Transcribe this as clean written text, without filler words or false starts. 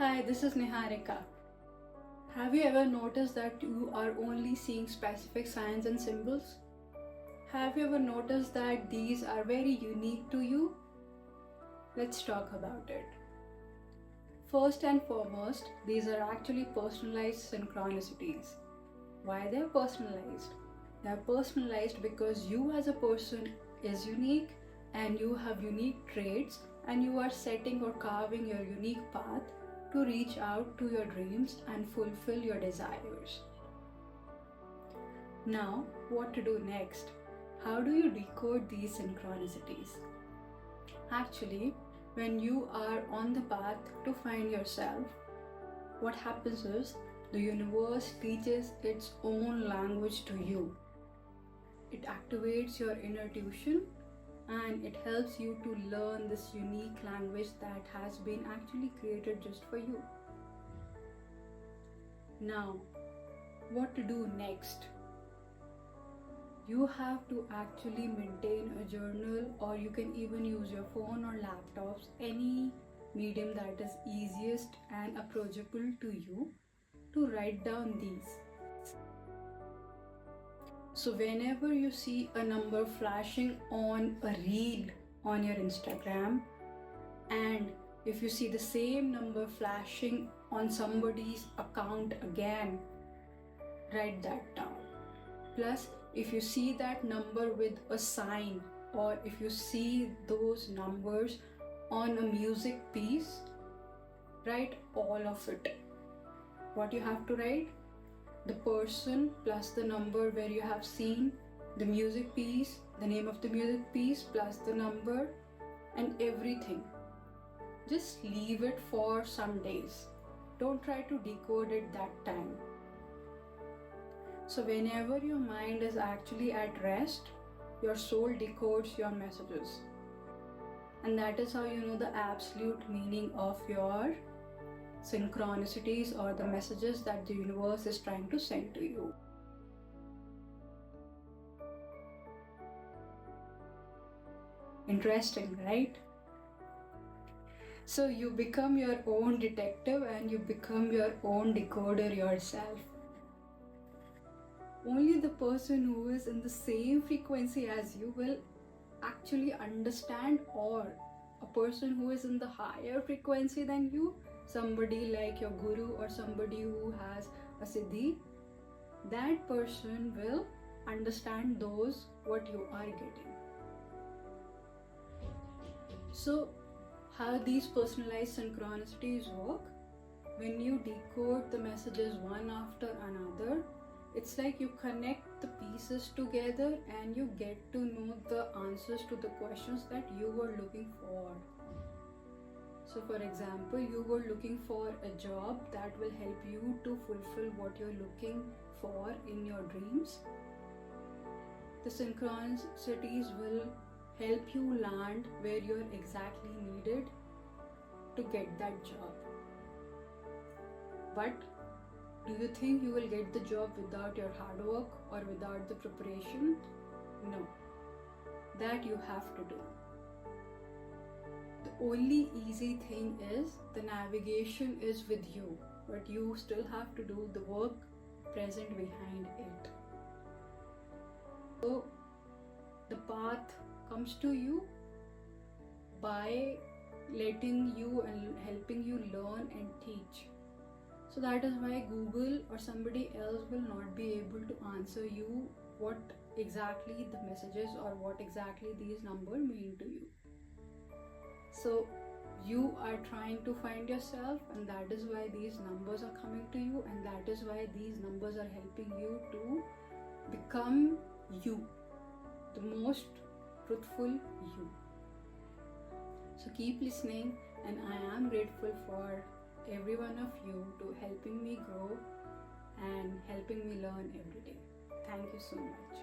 Hi, this is Niharika. Have you ever noticed that you are only seeing specific signs and symbols? Have you ever noticed that these are very unique to you? Let's talk about it. First and foremost, these are actually personalized synchronicities. Why they're personalized? They're personalized because you as a person is unique and you have unique traits and you are setting or carving your unique path to reach out to your dreams and fulfill your desires. Now, what to do next? How do you decode these synchronicities? Actually, when you are on the path to find yourself, what happens is the universe teaches its own language to you. It activates your inner tuition and it helps you to learn this unique language that has been actually created just for you. Now, what to do next? You have to actually maintain a journal, or you can even use your phone or laptops, any medium that is easiest and approachable to you, to write down these. So whenever you see a number flashing on a reel on your Instagram, and if you see the same number flashing on somebody's account again, write that down. Plus, if you see that number with a sign, or if you see those numbers on a music piece, write all of it. What you have to write? The person plus the number where you have seen, the music piece, the name of the music piece plus the number, and everything. Just leave it for some days. Don't try to decode it that time. So whenever your mind is actually at rest, your soul decodes your messages. And that is how you know the absolute meaning of your synchronicities, or the messages that the universe is trying to send to you. Interesting, right? So you become your own detective and you become your own decoder yourself. Only the person who is in the same frequency as you will actually understand, or a person who is in the higher frequency than you, somebody like your guru or somebody who has a siddhi, that person will understand those what you are getting. So how these personalized synchronicities work? When you decode the messages one after another, it's like you connect the pieces together and you get to know the answers to the questions that you were looking for. So for example, you were looking for a job that will help you to fulfill what you're looking for in your dreams. The synchronicities will help you land where you're exactly needed to get that job. But do you think you will get the job without your hard work or without the preparation? No. That you have to do. The only easy thing is the navigation is with you, but you still have to do the work present behind it. So the path comes to you by letting you and helping you learn and teach. So that is why Google or somebody else will not be able to answer you what exactly the messages or what exactly these numbers mean to you. So you are trying to find yourself, and that is why these numbers are coming to you, and that is why these numbers are helping you to become you, the most truthful you. So keep listening, and I am grateful for every one of you to helping me grow and helping me learn every day. Thank you so much.